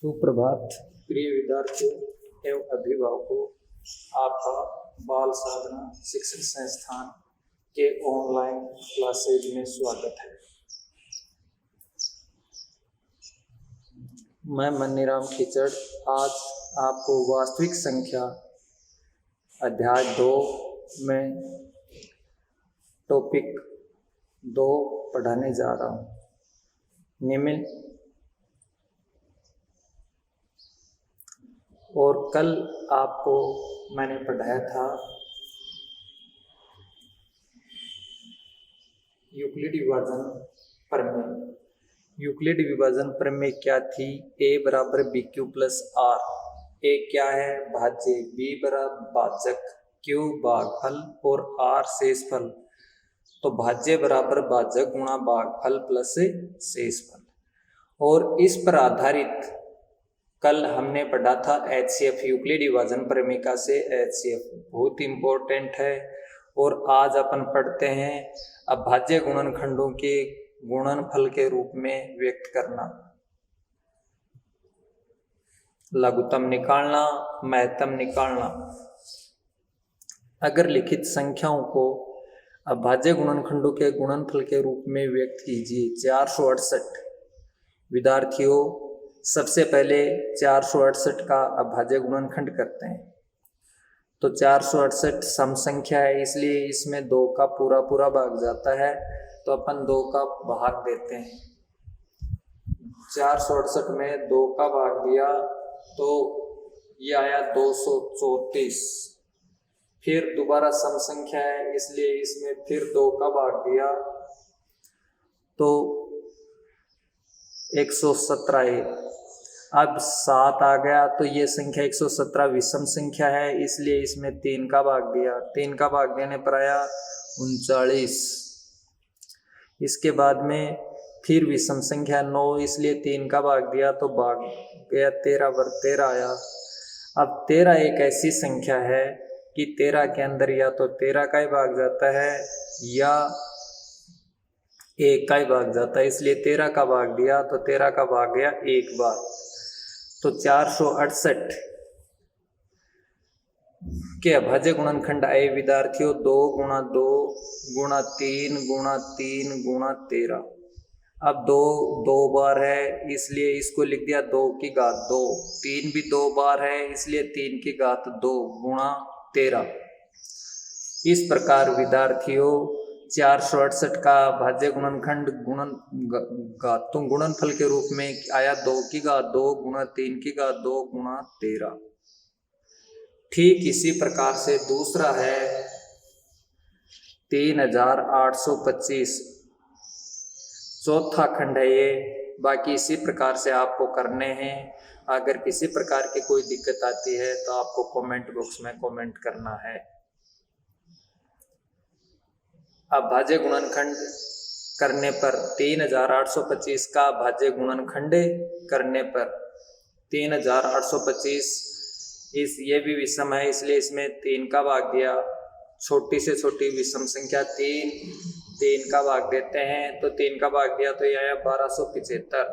सुप्रभात प्रिय विद्यार्थियों एवं अभिभावकों, आपका बाल साधना शिक्षण संस्थान के ऑनलाइन क्लासेज में स्वागत है। मैं मनीराम कीचड़ आज आपको वास्तविक संख्या अध्याय 2 में टॉपिक 2 पढ़ाने जा रहा हूँ। निम्न और कल आपको मैंने पढ़ाया था यूक्लिड विभाजन प्रमेय। यूक्लिड विभाजन प्रमेय क्या थी? a बराबर B Q plus R. a क्या है? भाज्य। b बराबर भाजक, q भागफल और r शेषफल। तो भाज्य बराबर भाजक गुणा भागफल प्लस शेषफल। और इस पर आधारित कल हमने पढ़ा था HCF यूक्लिड विभाजन प्रमेय से HCF बहुत इम्पोर्टेंट है। और आज अपन पढ़ते हैं अभाज्य गुणनखंडों के गुणनफल के रूप में व्यक्त करना, लघुत्तम निकालना, महत्तम निकालना। अगर लिखित संख्याओं को अभाज्य गुणनखंडों के गुणनफल के रूप में व्यक्त कीजिए। 468 विद्यार्थियों, सबसे पहले 468 का अभाज्य गुणनखंड करते हैं। तो 468 सम संख्या है, इसलिए इसमें 2 का पूरा भाग जाता है, तो अपन 2 का भाग देते हैं। 468 में 2 का भाग दिया तो ये आया 234। फिर दोबारा सम संख्या है, इसलिए इसमें फिर 2 का भाग दिया तो 117 है। अब 7 आ गया तो ये संख्या 117 विषम संख्या है, इसलिए इसमें 3 का भाग दिया। 3 का भाग देने पर आया 39। इसके बाद में फिर विषम संख्या 9, इसलिए 3 का भाग दिया तो भाग गया 13 पर 13 आया। अब 13 एक ऐसी संख्या है कि 13 के अंदर या तो 13 का ही भाग जाता है या 1 का ही भाग जाता है, इसलिए 13 का भाग दिया तो 13 का भाग गया 1 बार। तो 468 के अभाज्य गुणनखंड आए विद्यार्थियों 2 गुणा 2 गुणा 3 गुणा 3 गुणा 13। अब 2 बार है, इसलिए इसको लिख दिया 2 की घात 2। 3 भी 2 बार है, इसलिए 3 की घात 2 गुणा 13। इस प्रकार विद्यार्थियों 468 का भाज्य गुणनखंड गुणनफल के रूप में आया 2 की घात 2 गुणा 3 की घात 2 गुणा 13। ठीक इसी प्रकार से दूसरा है 3825, चौथा खंड है ये। बाकी इसी प्रकार से आपको करने हैं। अगर किसी प्रकार की कोई दिक्कत आती है तो आपको कमेंट बॉक्स में कमेंट करना है। अब भाज्य गुणनखंड करने पर 3825 का भाज्य गुणनखंड करने पर 3825 ये भी विषम है, इसलिए इसमें 3 का भाग दिया। छोटी से छोटी विषम संख्या 3 का भाग देते हैं, तो 3 का भाग दिया तो ये आया 1275।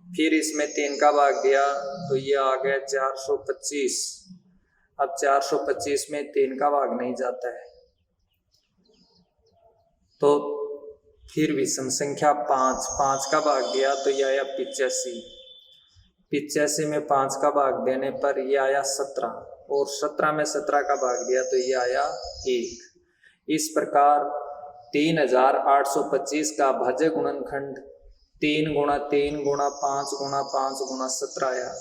फिर इसमें 3 का भाग दिया तो ये आ गया 425। अब 425 में 3 का भाग नहीं जाता है, तो फिर विषम संख्या 5 का भाग दिया तो यह आया 85। 85 में 5 का भाग देने पर यह आया 17, और 17 में 17 का भाग दिया तो यह आया 1। इस प्रकार 3825 का भाज्य गुणनखंड 3 गुणा 3 गुणा 5 गुणा 5 गुणा 17 आया।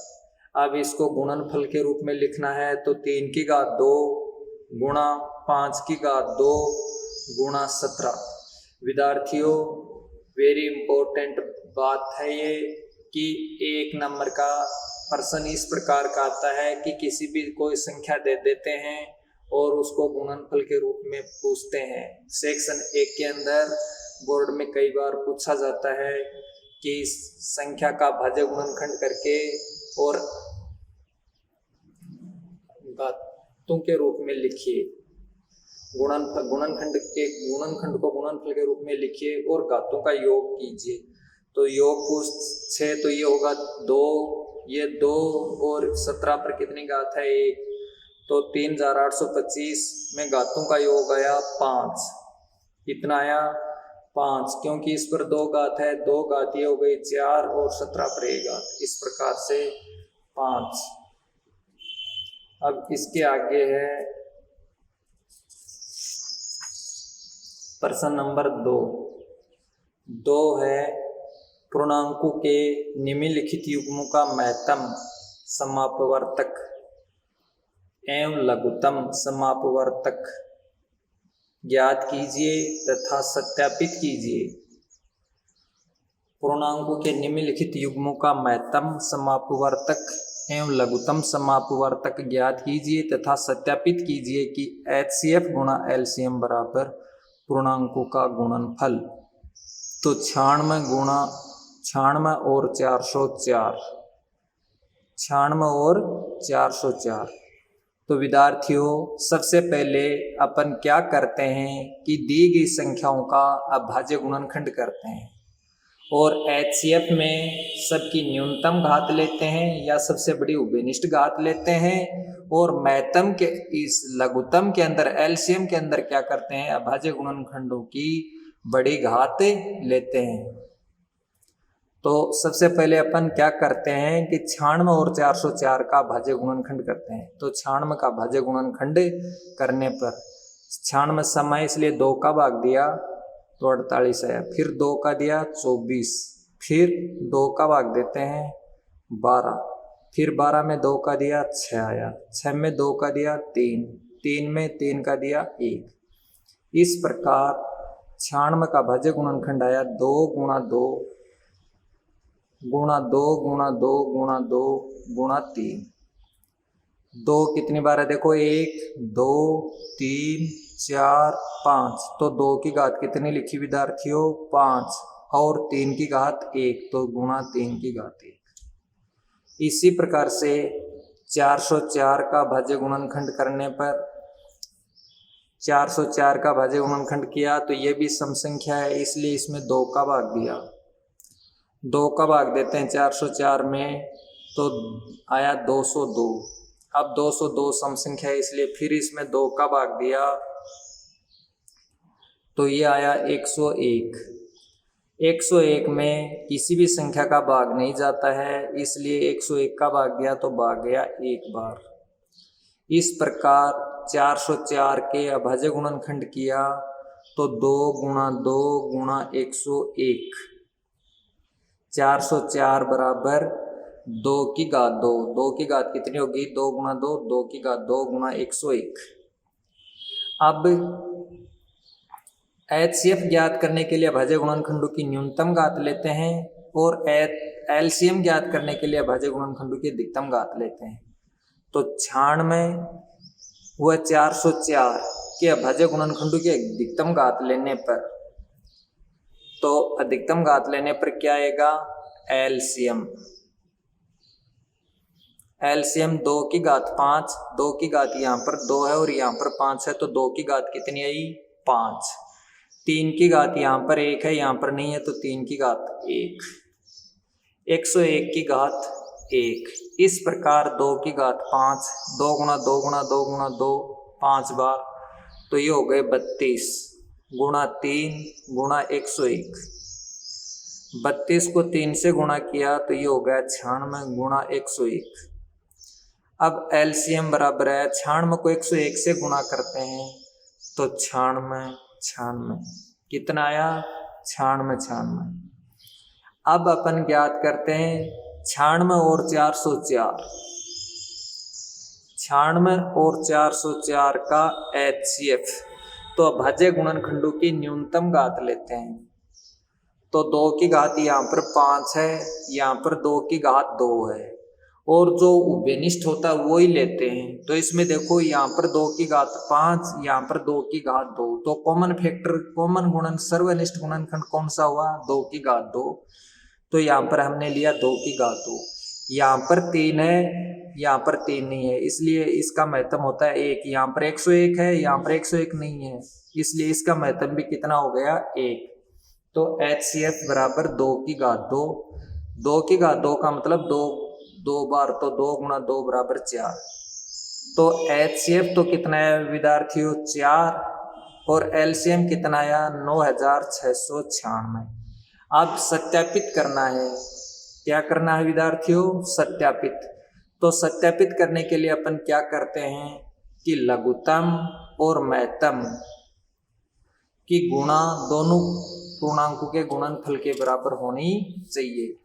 अब इसको गुणनफल के रूप में लिखना है तो 3 की घात 2 गुणा 5 की घात 2 गुणा 17। विद्यार्थियों वेरी इंपॉर्टेंट बात है ये कि 1 नंबर का प्रश्न इस प्रकार का आता है कि किसी भी कोई संख्या दे देते हैं और उसको गुणनफल के रूप में पूछते हैं। सेक्शन 1 के अंदर बोर्ड में कई बार पूछा जाता है कि इस संख्या का भाज्य गुणनखंड करके और घातों के रूप में लिखिए। गुणनखंड को गुणनफल के रूप में लिखिए और घातों का योग कीजिए। तो योग पूछे तो ये होगा 2, ये 2 और 17 पर कितनी घात है 1, तो 3825 में घातों का योग आया 5। कितना आया 5, क्योंकि इस पर 2 घात है, 2 घात ये हो गई 4 और 17 पर 1 घात, इस प्रकार से 5। अब इसके आगे है प्रश्न नंबर 2 है पूर्णांकों के निम्नलिखित युग्मों का महत्तम समापवर्तक एवं लघुत्तम समापवर्तक ज्ञात कीजिए तथा सत्यापित कीजिए। पूर्णांकों के निम्नलिखित युग्मों का महत्तम समापवर्तक एवं लघुत्तम समापवर्तक ज्ञात कीजिए तथा सत्यापित कीजिए कि HCF गुणा LCM बराबर पूर्णांकों का गुणनफल। तो 96 और 404, 96 और 404। तो विद्यार्थियों सबसे पहले अपन क्या करते हैं कि दी गई संख्याओं का अभाज्य गुणनखंड करते हैं और HCF में सबकी न्यूनतम घात लेते हैं या सबसे बड़ी उभयनिष्ठ घात लेते हैं और महत्तम के इस लघुत्तम के अंदर LCM के अंदर क्या करते हैं अभाज्य गुणनखंडों की बड़ी घात लेते हैं। तो सबसे पहले अपन क्या करते हैं कि 96 और 404 का भाज्य गुणनखंड करते हैं। तो 96 का भाज्य गुणनखंड करने पर 96 समय इसलिए 2 का भाग दिया तो 48 आया, फिर 2 का दिया 24, फिर 2 का भाग देते हैं 12, फिर 12 में 2 का दिया 6 आया, 6 में 2 का दिया 3, 3 में 3 का दिया 1। इस प्रकार 96 का भाज्य गुणनखंड आया 2 गुणा 2 गुणा 2 गुणा 2 गुणा 2 गुणा 3। 2 कितनी बार है देखो 1 2 3 4 5, तो 2 की घात कितनी लिखी विद्यार्थियों 5 और 3 की घात 1, तो गुणा 3 की घात 1। इसी प्रकार से 404 का भाज्य गुणनखंड करने पर 404 का भाज्य गुणनखंड किया तो ये भी सम संख्या है इसलिए इसमें 2 का भाग दिया, 2 का भाग देते हैं 404 में तो आया 202। अब 202 सम संख्या है इसलिए फिर इसमें 2 का भाग दिया तो ये आया 101। 101 में किसी भी संख्या का भाग नहीं जाता है इसलिए 101 का भाग दिया तो भाग गया एक बार। इस प्रकार 404 के अभाज्य गुणनखंड किया तो 2 गुणा 2 गुणा 101, 404 बराबर 2 की घात 2, 2 की घात कितनी होगी 2 गुणा 2, 2 की घात 2 गुणा 101। अब HCF ज्ञात करने के लिए अभाज्य गुणनखंडों की न्यूनतम घात लेते हैं और LCM ज्ञात करने के लिए अभाज्य गुणनखंडों की अधिकतम घात लेते हैं। तो 96 व 404 के अभाज्य गुणनखंडों की अधिकतम घात लेने पर, तो अधिकतम घात लेने पर क्या आएगा LCM 2 की घात 5, 2 की घात यहाँ पर 2 है और यहाँ पर 5 है तो 2 की घात कितनी आई 5, 3 की घात यहाँ पर 1 है यहाँ पर नहीं है तो 3 की घात 1, 101 की घात 1। इस प्रकार 2 की घात 5, 2 गुणा 2 गुणा 2 गुणा 2 5 बार, तो ये हो गए 32 गुणा 3 गुणा 101। 32 को 3 से गुणा किया तो ये हो गया 96 गुणा 101। अब LCM बराबर है 96 को 101 से गुणा करते हैं तो 96 कितना आया 96। अब अपन ज्ञात करते हैं 96 और 404, 96 और 404 का HCF, तो अभाज्य गुणनखंडों की न्यूनतम घात लेते हैं। तो 2 की घात यहाँ पर 5 है, यहाँ पर 2 की घात 2 है और जो उभयनिष्ठ होता है वो ही लेते हैं। तो इसमें देखो यहाँ पर 2 की घात 5, यहाँ पर 2 की घात 2, तो कॉमन फैक्टर कॉमन गुणन सर्वनिष्ठ गुणनखंड कौन सा हुआ 2 की घात 2, तो यहाँ पर हमने लिया 2 की घात 2। यहाँ पर 3 है यहाँ पर 3 नहीं है इसलिए इसका महत्तम होता है 1, यहाँ पर 101 है यहाँ पर 101 नहीं है इसलिए इसका महत्तम भी कितना हो गया 1। तो HCF बराबर 2 की घात 2, 2 की घात 2 का मतलब 2 बार, तो 2 गुणा 2 बराबर 4। तो HCF तो कितना है विद्यार्थियों 4, और LCM कितना आया 9696। अब सत्यापित करना है, क्या करना है विद्यार्थियों, सत्यापित। तो सत्यापित करने के लिए अपन क्या करते हैं कि लघुत्तम और महत्तम की गुणा दोनों पूर्णांकों के गुणनफल के बराबर होनी चाहिए।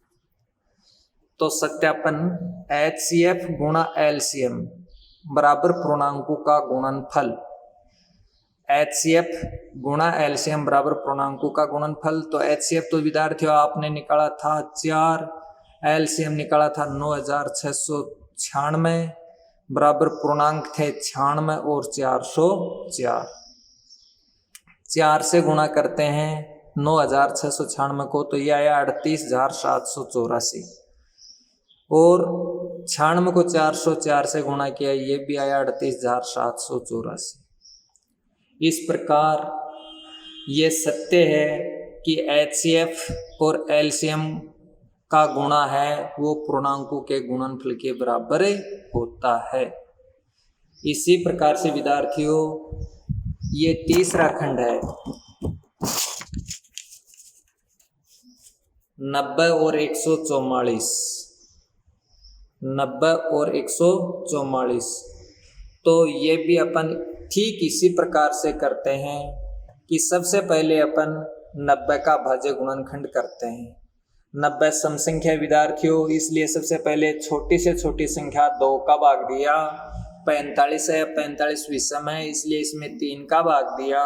तो सत्यापन HCF गुणा LCM बराबर पूर्णांकों का गुणनफल, HCF गुणा LCM बराबर पूर्णांकों का गुणनफल। तो HCF तो विद्यार्थियों आपने निकाला था 4, LCM निकाला था 9696, बराबर पूर्णांक थे 96 और 404। 4 से गुणा करते हैं 9696 को, तो यह आया 38,784, और 96 को 404 से गुणा किया, ये भी आया 38,784। इस प्रकार ये सत्य है कि HCF और LCM का गुणा है वो पूर्णांकों के गुणनफल के बराबर होता है। इसी प्रकार से विद्यार्थियों ये तीसरा खंड है, 90 और 144, 90 और 144। तो ये भी अपन ठीक इसी प्रकार से करते हैं कि सबसे पहले अपन 90 का भाज्य गुणनखंड करते हैं। 90 सम संख्या विद्यार्थियों, इसलिए सबसे पहले छोटी से छोटी संख्या 2 का भाग दिया, 45 है, 45 विषम है इसलिए इसमें 3 का भाग दिया,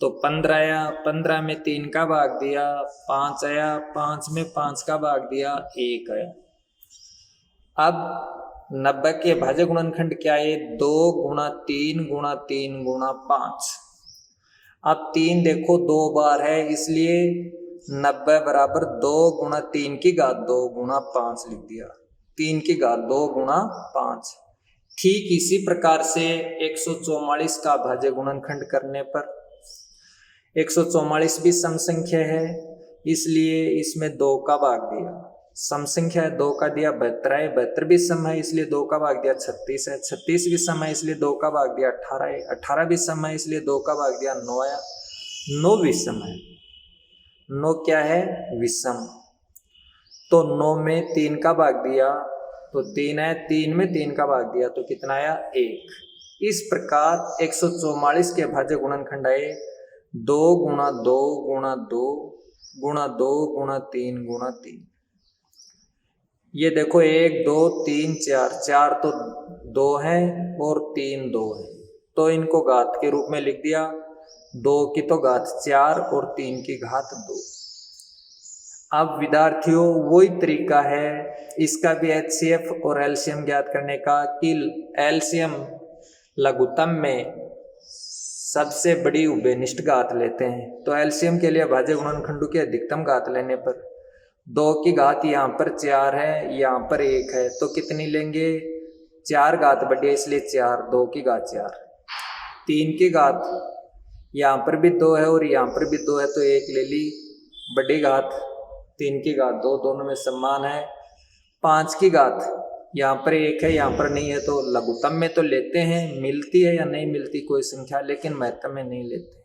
तो 15 आया, 15 में 3 का भाग दिया, 5 आया, 5 में 5 का भाग दिया, 1 आया। अब 90 के भाज्य गुणनखंड क्या है, 2 गुणा 3 गुणा 3 गुणा 5। अब 3 देखो 2 बार है, इसलिए 90 बराबर 2 गुणा 3 की घात 2 गुणा 5 लिख दिया, 3 की घात 2 गुणा 5। ठीक इसी प्रकार से 144 का भाज्य गुणनखंड करने पर, 144 भी सम संख्या है इसलिए इसमें 2 का भाग दिया, सम संख्या है 2 का दिया, 72 है, 72 भी सम है इसलिए 2 का भाग दिया, 36 है, 36 भी सम है इसलिए 2 का भाग दिया, 18 है, 18 भी सम है इसलिए 2 का भाग दिया, 9 आया, 9 विषम है, 9 क्या है विषम, तो 9 में 3 का भाग दिया तो 3 है, 3 में 3 का भाग दिया तो कितना आया 1। इस प्रकार 144 के भाज्य गुणनखंड आए 2 गुणा 2 गुणा 2 गुणा 2 गुणा 3 गुणा 3। ये देखो 1 2 3 4, 4 तो 2 है और 3 2 है, तो इनको घात के रूप में लिख दिया, 2 की तो घात 4 और 3 की घात 2। अब विद्यार्थियों वही तरीका है इसका भी HCF और LCM ज्ञात करने का कि LCM लघुत्तम में सबसे बड़ी उभयनिष्ठ घात लेते हैं। तो LCM के लिए भाज्य गुणनखंडों की अधिकतम घात लेने पर 2 की घात यहाँ पर 4 है, यहाँ पर 1 है, तो कितनी लेंगे 4 घात बढ़ी है इसलिए 4, 2 की घात 4, 3 की घात यहाँ पर भी 2 है और यहाँ पर भी 2 है तो 1 ले ली, बड़ी घात 3 की घात 2 दोनों में समान है, 5 की घात यहाँ पर 1 है यहाँ पर नहीं है, तो लघुत्तम में तो लेते हैं, मिलती है या नहीं मिलती कोई संख्या, लेकिन महत्तम में नहीं लेते।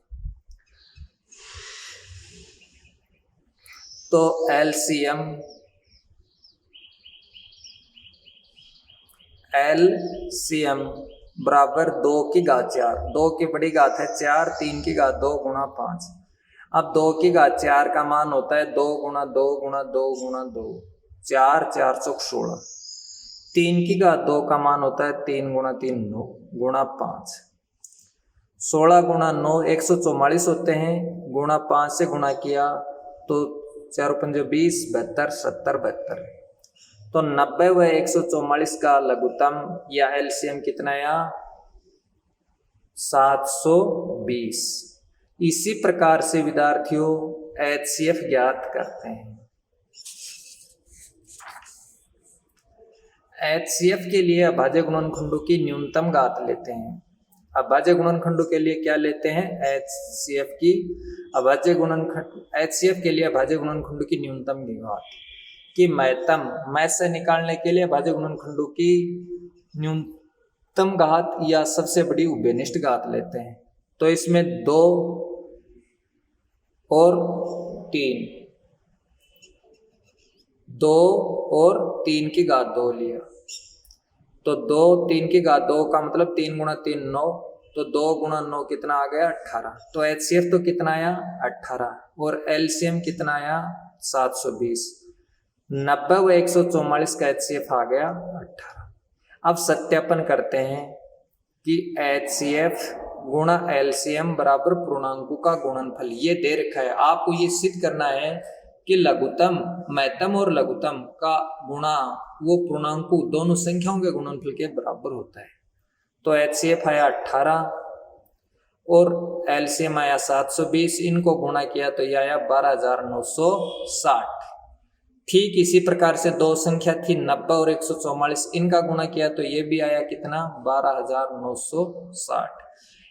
तो LCM बराबर 2 की घात 4, 2 की बड़ी घात है 4, 3 की घात 2 गुणा 5। अब 2 की घात 4 का मान होता है 2 गुणा 2 गुणा 2 गुणा 2, 4 4 चौक 16। 3 की घात 2 का मान होता है 3 गुणा 3 9 गुणा 5, 16 गुणा 9 144 होते हैं, गुणा 5 से गुणा किया तो 4 पंजे 20, 72 70 72। तो 90 व 144 का लघुत्तम या LCM कितना आया 720। इसी प्रकार से विद्यार्थियों HCF ज्ञात करते हैं। HCF के लिए अभाज्य गुणनखंडों की न्यूनतम घात लेते हैं। अभाज्य गुणनखंडों के लिए क्या लेते हैं, HCF की अभाज्य गुणनखंड, HCF के लिए अभाज्य गुणनखंडों की न्यूनतम घात की महत्तम, मैथ से निकालने के लिए अभाज्य गुणनखंडों की न्यूनतम घात या सबसे बड़ी उभयनिष्ठ घात लेते हैं। तो इसमें 2 और 3, 2 और 3 की घात 2 लिया, तो 2 3 की घात 2 का मतलब 3 गुणा 3 9, तो 2 गुणा 9 कितना आ गया 18। तो HCF तो कितना आया 18 और LCM कितना आया 720। 90 व 144 का HCF आ गया 18। अब सत्यापन करते हैं कि HCF गुणा LCM बराबर पूर्णांकों का गुणनफल, ये दे रखा है। आपको ये सिद्ध करना है कि लघुत्तम, महत्तम और लघुत्तम का गुणा वो पूर्णांकों दोनों संख्याओं के गुणनफल के बराबर होता है। तो HCF आया 18 और LCM आया 720, इनको गुणा किया तो यह आया 12,960। ठीक इसी प्रकार से दो संख्या थी 90 और 144, इनका गुणा किया तो ये भी आया कितना 12,960।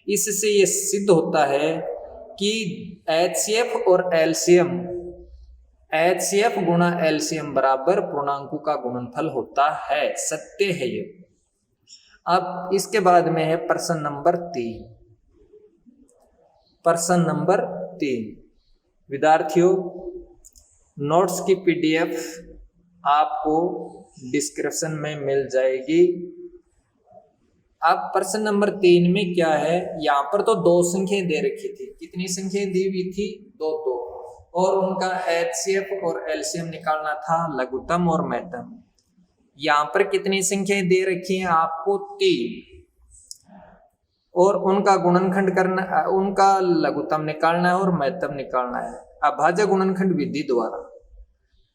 इससे ये सिद्ध होता है कि HCF और LCM, HCF गुणा LCM बराबर पूर्णांकों का गुणनफल होता है, सत्य है ये। अब इसके बाद में है प्रश्न नंबर 3। प्रश्न नंबर 3 विद्यार्थियों, नोट्स की PDF आपको डिस्क्रिप्शन में मिल जाएगी। अब प्रश्न नंबर 3 में क्या है, यहाँ पर तो 2 संख्याएं दे रखी थी। कितनी संख्याएं दी हुई थी 2, और उनका HCF और LCM निकालना था, लघुत्तम और महत्तम। यहाँ पर कितनी संख्याएं दे रखी हैं आपको 3, और उनका गुणनखंड करना, उनका लघुत्तम निकालना है और महत्तम निकालना है अभाज्य गुणनखंड विधि द्वारा,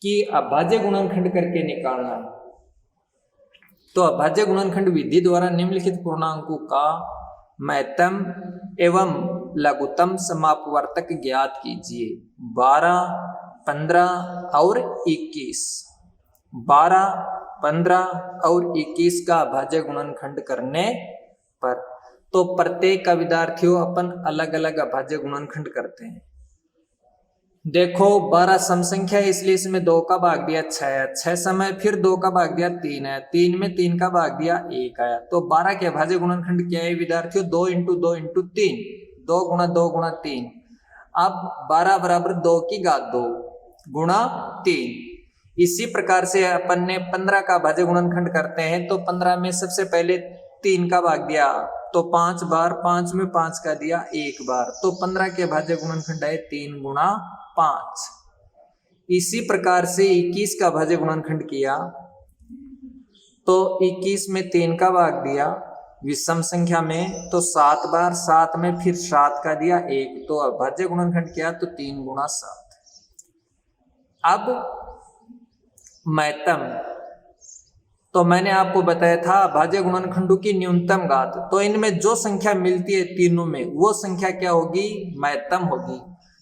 कि अभाज्य गुणनखंड करके निकालना है। तो अभाज्य गुणनखंड विधि द्वारा निम्नलिखित पूर्णांकों का महत्तम एवं लघुत्तम समापवर्तक ज्ञात कीजिए। 12, 15 और 21, 12, 15 और 21 का अभाज्य गुणनखंड करने पर, तो प्रत्येक का विद्यार्थियों अपन अलग अलग अभाज्य गुणनखंड करते हैं। देखो 12 सम संख्या है, इसलिए इसमें 2 का भाग दिया 6 है, 6 समय फिर 2 का भाग दिया 3 है, 3 में 3 का भाग दिया 1 आया। तो 12 के अभाज्य गुणनखंड क्या है विद्यार्थियों, 2 × 2 × 3, 2 × 2 × 3। अब 12 बराबर 2 की घात 2 गुणा 3। इसी प्रकार से अपन ने 15 का अभाज्य गुणनखंड करते हैं, तो 15 में सबसे पहले 3 का भाग दिया तो 5 बार, 5 में 5 का दिया 1 बार, तो 15 के अभाज्य गुणनखंड है 3 × 5। इसी प्रकार से 21 का अभाज्य गुणनखंड किया तो 21 में 3 का भाग दिया विषम संख्या में, तो 7 बार, 7 में फिर 7 का दिया 1, तो अभाज्य गुणनखंड किया तो 3 × 7। अब महत्तम, तो मैंने आपको बताया था अभाज्य गुणनखंडों की न्यूनतम घात, तो इनमें जो संख्या मिलती है तीनों में वो संख्या क्या होगी, महत्तम होगी।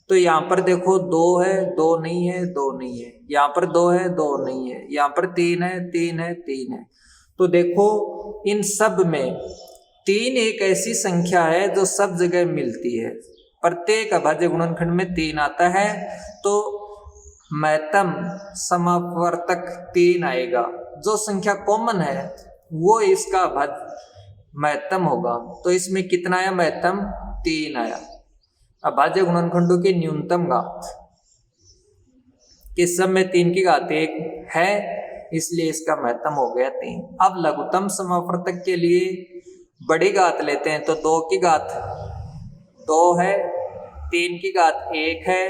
तो यहाँ पर देखो 2 है, 2 नहीं है, 2 नहीं है, यहाँ पर 2 है, 2 नहीं है, यहाँ पर 3 है, 3 है, 3 है। तो देखो इन सब में 3 एक ऐसी संख्या है जो सब जगह मिलती है, प्रत्येक अभाज्य गुणनखंड में 3 आता है, तो महत्तम समापवर्तक 3 आएगा। जो संख्या कॉमन है वो इसका महत्तम होगा। तो इसमें कितना आया महत्तम, 3 आया। अभाज्य गुणनखंडों की न्यूनतम घात, इस सब में 3 की घात 1 है, इसलिए इसका महत्तम हो गया 3। अब लघुत्तम समापवर्तक के लिए बड़ी घात लेते हैं, तो 2 की घात 2 है, 3 की घात 1 है,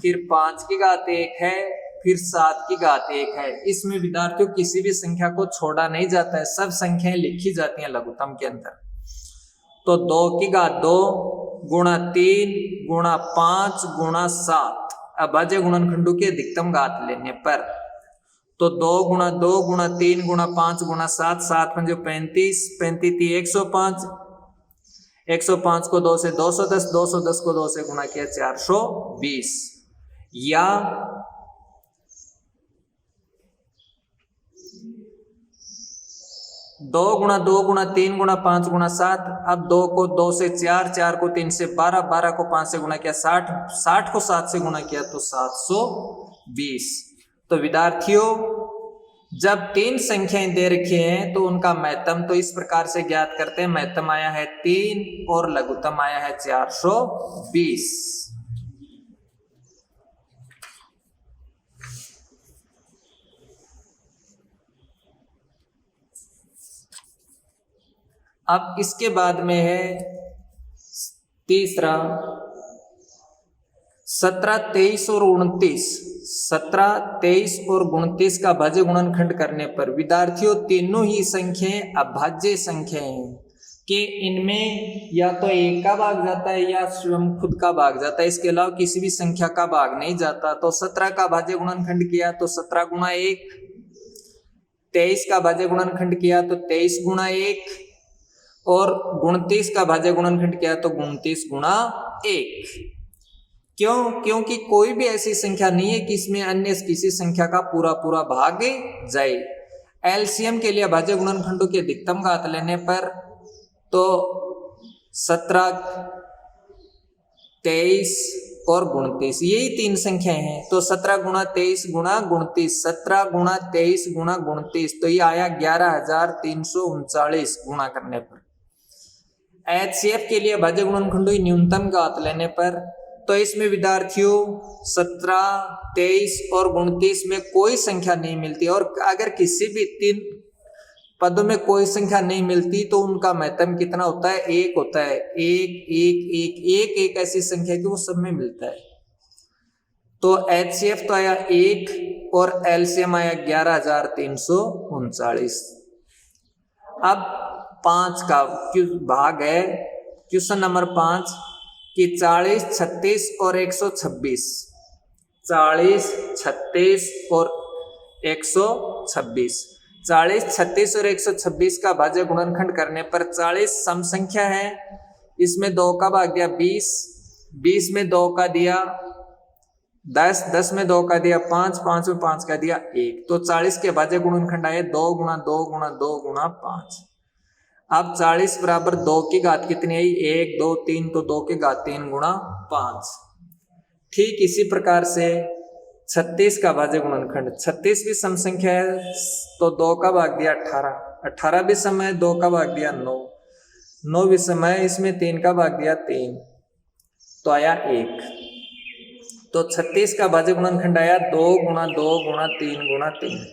फिर 5 की घात 1 है, फिर 7 की घात 1 है। इसमें विद्यार्थियों किसी भी संख्या को छोड़ा नहीं जाता है, सब संख्याएं लिखी जाती हैं लघुत्तम के अंदर। तो 2 की घात 2 गुणा 3 गुणा 5 गुणा 7 अभाज्य गुणनखंडों की अधिकतम घात लेने पर, तो 2 × 2 गुणा 3 गुणा 5 गुणा 7, 7 × 35, 35 105, 105 को 2 से 210, 210 को 2 से गुणा किया 420, या 2 गुणा 2 गुणा 3 गुणा 5 गुणा 7। अब 2 को 2 से 4, 4 को 3 से 12, 12 को 5 से गुणा किया 60, 60 को 7 से गुणा किया तो 720। तो विद्यार्थियों जब 3 संख्याएं दे रखी हैं तो उनका महत्तम तो इस प्रकार से ज्ञात करते हैं। महत्तम आया है 3 और लघुत्तम आया है 420। अब इसके बाद में है तीसरा 17, 23 और 29। 17, 23 और 29 का भाज्य गुणनखंड करने पर विद्यार्थियों तीनों ही संख्याएं अभाज्य संख्याएं हैं कि इनमें या तो एक का भाग जाता है या स्वयं खुद का भाग जाता है, इसके अलावा किसी भी संख्या का भाग नहीं जाता। तो 17 का भाज्य गुणनखंड किया तो 17 गुणा 1, 23 का भाज्य गुणनखंड किया तो 23 गुणा 1 और 29 का भाज्य गुणनखंड किया तो 29 गुणा 1। क्यों? क्योंकि कोई भी ऐसी संख्या नहीं है कि इसमें अन्य किसी संख्या का पूरा पूरा भाग जाए। एलसीएम के लिए भाज्य गुणनखंडों के अधिकतम घात लेने पर तो 17, 23 और 29 यही 3 संख्याएं हैं। तो 17 गुणा 23 गुणा 29, 17 गुणा 23 गुणा 29 तो ये आया 11,339 गुणा करने पर। एचसीएफ के लिए भाज्य गुणनखंडों की न्यूनतम घात लेने पर तो इसमें विद्यार्थियों 17, 23 और 29 में कोई संख्या नहीं मिलती और अगर किसी भी 3 पदों में कोई संख्या नहीं मिलती तो उनका महत्तम कितना होता है? 1 होता है। 1 1 1 1 एक ऐसी संख्या कि वो सब में मिलता है। तो एचसीएफ तो आया 1 और एलसीएम आया 11,339। अब 5 का भाग है क्वेश्चन नंबर 5 कि 40, 36 और 126। 40, 36 और 126। 40, 36 और 126 का भाज्य गुणनखंड करने पर 40 सम संख्या है, इसमें 2 का भाग दिया 20, 20 में 2 का दिया 10, 10 में 2 का दिया 5, 5 में 5 का दिया 1। तो 40 के भाज्य गुणनखंड आए 2 गुणा 2 गुणा 2 गुणा 5। अब 40 बराबर 2 की घात कितनी आई? 1 2 3, तो 2 की घात 3 गुणा 5। ठीक इसी प्रकार से 36 का भाज्य गुणनखंड, 36 भी सम संख्या है तो 2 का भाग दिया 18, 18 भी सम है 2 का भाग दिया 9, 9 भी सम है इसमें 3 का भाग दिया 3 तो आया 1। तो 36 का भाज्य गुणनखंड आया 2 गुणा 2 गुणा 3 गुणा 3।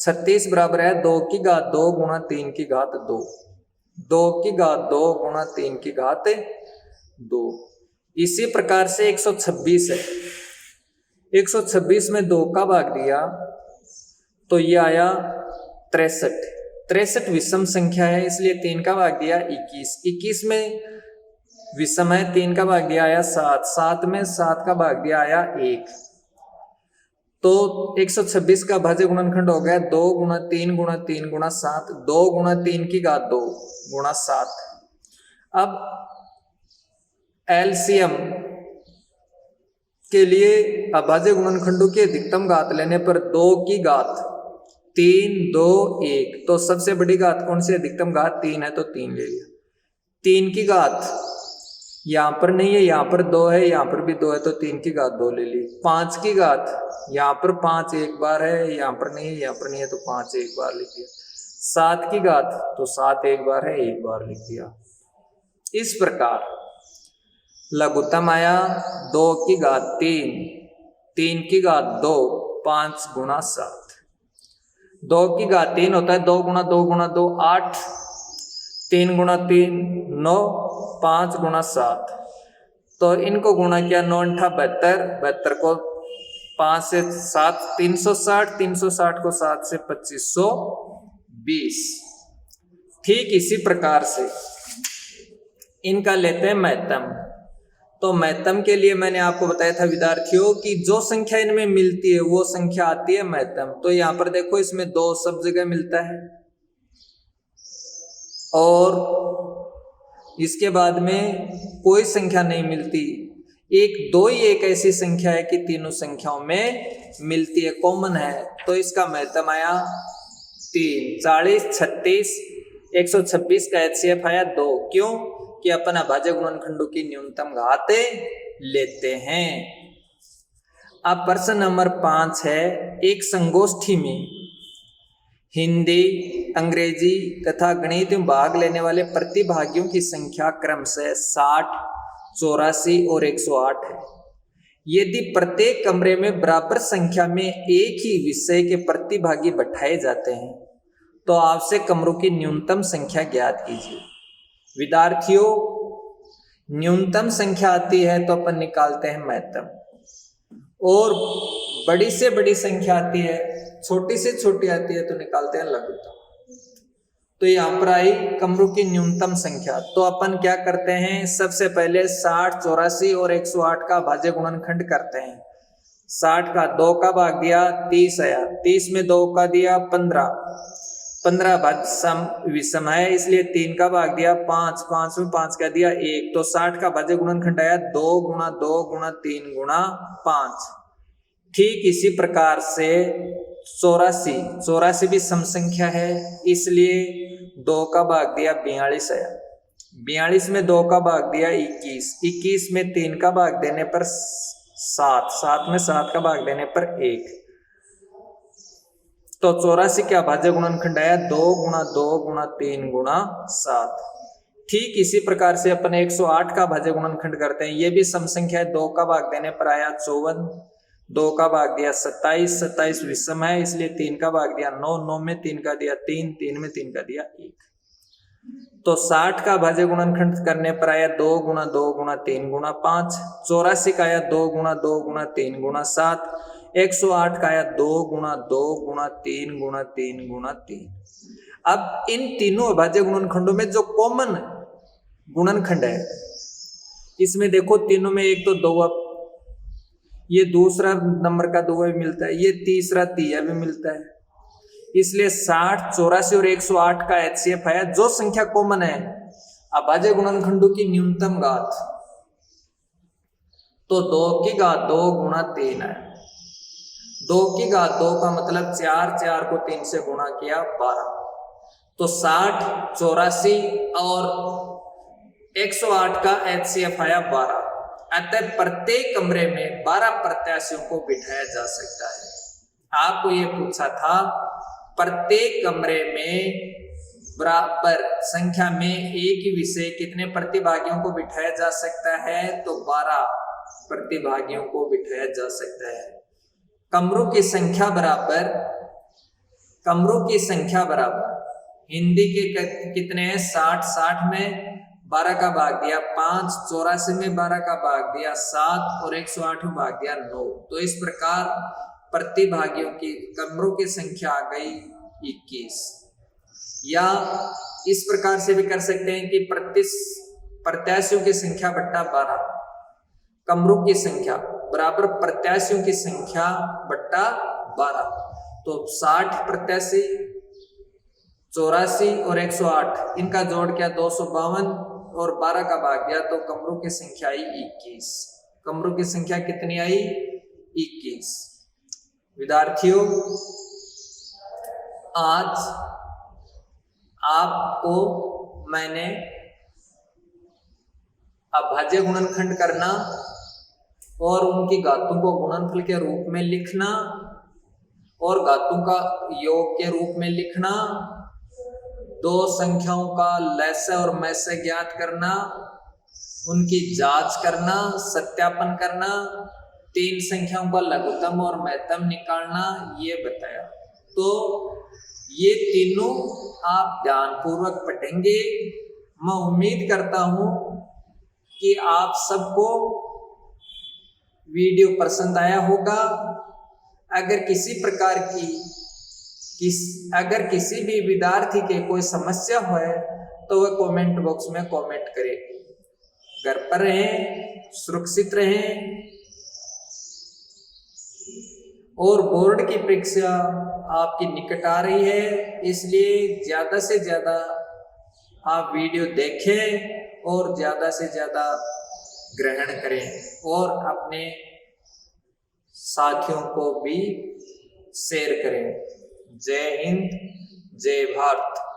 36 बराबर है 2 की घात 2 गुणा 3 की घात 2, 2 की घात 2 गुणा 3 की घात 2। इसी प्रकार से 126 है, 126 में 2 का भाग दिया तो ये आया 63। 63 विषम संख्या है इसलिए 3 का भाग दिया 21, 21 में विषम है 3 का भाग दिया आया 7, 7 में 7 का भाग दिया आया 1। तो 126 का भाज्य गुणनखंड हो गया 2 गुणा 3 गुणा 3 गुणा 7, 2 गुणा 3 की घात 2 गुणा 7। अब एलसीएम के लिए अभाज्य गुणनखंडों के अधिकतम घात लेने पर 2 की घात 3 2 1, तो सबसे बड़ी घात कौन सी? अधिकतम घात 3 है तो 3 ले लिया। 3 की घात यहाँ पर नहीं है, यहाँ पर 2 है, यहाँ पर भी 2 है तो 3 की घात 2 ले ली। 5 की घात यहाँ पर 5 एक बार है, यहाँ पर नहीं है, यहाँ पर नहीं है तो 5 एक बार लिख दिया। 7 की घात तो 7 एक बार है, एक बार लिख दिया। इस प्रकार लघुत्तम आया 2 की घात 3, 3 की घात 2, 5 गुणा 7। 2 की घात 3 होता है 2 गुणा 2 गुणा 2 8, 3 गुणा 3 9, 5 गुणा 7। तो इनको गुणा किया 9 8 72, 72 को 5 से 7 360, 360 को 7 से 2520। ठीक इसी प्रकार से इनका लेते हैं महत्तम। तो महत्तम के लिए मैंने आपको बताया था विद्यार्थियों कि जो संख्या इनमें मिलती है वो संख्या आती है महत्तम। तो यहाँ पर देखो इसमें 2 सब जगह मिलता है और इसके बाद में कोई संख्या नहीं मिलती। 1 2 ही एक ऐसी संख्या है कि तीनों संख्याओं में मिलती है, कॉमन है। तो इसका महत्तम आया 3, 40, 36, 126 का HCF आया 2। क्यों? कि अपन अभाज्य गुणनखंडों की न्यूनतम घात लेते हैं। अब प्रश्न नंबर 5 है, एक संगोष्ठी में हिंदी, अंग्रेजी तथा गणित में भाग लेने वाले प्रतिभागियों की संख्या क्रमशः 60, 84 और 108 है। यदि प्रत्येक कमरे में बराबर संख्या में एक ही विषय के प्रतिभागी बैठाए जाते हैं तो आवश्यक कमरों की न्यूनतम संख्या ज्ञात कीजिए। विद्यार्थियों, न्यूनतम संख्या आती है तो अपन निकालते हैं महत्तम, और बड़ी से बड़ी संख्या आती है, छोटी से छोटी आती है तो निकालते हैं लघुत्तम। तो यहाँ पर आई कमरों की न्यूनतम संख्या। तो अपन क्या करते हैं, सबसे पहले 60, 84 और 108 का भाज्य गुणनखंड करते हैं। 60 का 2 का भाग दिया 30 आया, 30 में 2 का दिया 15, 15 भाज्य विषम है इसलिए 3 का भाग दिया 5, 5 में 5 का दिया 1। तो 60 का भाज्य गुणनखंड आया 2 गुणा 2 गुणा 3 गुणा 5। ठीक इसी प्रकार से 84 भी सम संख्या है इसलिए 2 का भाग दिया 42 आया, 42 में 2 का भाग दिया 21, 21 में 3 का भाग देने पर 7, 7 में 7 का भाग देने पर 1। तो 84 का भाज्य गुणनखंड आया 2 गुणा 2 गुणा 3 गुणा 7। ठीक इसी प्रकार से अपन 108 का भाज्य गुणनखंड करते हैं। ये भी सम संख्या है, 2 का भाग देने पर आया 54, 2 का भाग दिया 27, 27 विषम है इसलिए 3 का भाग दिया 9, 9 में 3 का दिया 3, 3 में 3 का दिया 1। तो 60 का भाज्य गुणनखंड करने पर आया 2 गुणा 2 गुणा 3 गुणा 5। 84 का आया 2 गुणा 2 गुणा 3 गुणा 7। 108 का आया 2 गुणा 2 गुणा 3 गुणा 3 गुणा 3। अब इन तीनों अभाज्य गुणनखंडों में जो कॉमन गुणनखंड है, इसमें देखो तीनों में एक तो 2, ये दूसरा नंबर का 2 भी मिलता है, ये तीसरा 3 भी मिलता है, इसलिए 60, 84 और 108 का HCF आया। जो संख्या कॉमन है अभाज्य गुणनखंडों की न्यूनतम घात, तो 2 की घात 2 गुणा 3 है। 2 की घात 2 का मतलब 4, 4 को 3 से गुणा किया 12। तो 60, 84 और 108 का HCF आया 12। अतः प्रत्येक कमरे में 12 प्रत्याशियों को बिठाया जा सकता है। आपको ये पूछा था प्रत्येक कमरे में बराबर संख्या में एक ही विषय कितने प्रतिभागियों को बिठाया जा सकता है, तो 12 प्रतिभागियों को बिठाया जा सकता है। कमरों की संख्या बराबर हिंदी के कितने हैं, 60, 60 में 12 का भाग दिया 5, 84 में 12 का भाग दिया 7 और 108 में भाग दिया 9। तो इस प्रकार प्रतिभागियों की कमरों की संख्या आ गई 21। या इस प्रकार से भी कर सकते हैं कि प्रत्याशियों की संख्या बट्टा 12, कमरों की संख्या बराबर प्रत्याशियों की संख्या बट्टा 12। तो 60 प्रत्याशी, 84 और 108 इनका जोड़ किया 252 और 12 का भाग दिया तो कमरों की संख्या आई 21। कमरों की संख्या कितनी आई, 21। विद्यार्थियों, आज आपको मैंने अभाज्य गुणनखंड करना और उनकी घातों को गुणनफल के रूप में लिखना और घातों का योग के रूप में लिखना, दो संख्याओं का लस्य और मैस्य ज्ञात करना, उनकी जांच करना, सत्यापन करना, तीन संख्याओं का लघुत्तम और महत्तम निकालना, ये बताया। तो ये तीनों आप ध्यानपूर्वक पढ़ेंगे। मैं उम्मीद करता हूं कि आप सबको वीडियो पसंद आया होगा। अगर किसी प्रकार की अगर किसी भी विद्यार्थी के कोई समस्या हो तो वह कमेंट बॉक्स में कमेंट करें। घर पर रहें, सुरक्षित रहें और बोर्ड की परीक्षा आपकी निकट आ रही है, इसलिए ज़्यादा से ज़्यादा आप वीडियो देखें और ज़्यादा से ज़्यादा ग्रहण करें और अपने साथियों को भी शेयर करें। जय हिंद, जय भारत।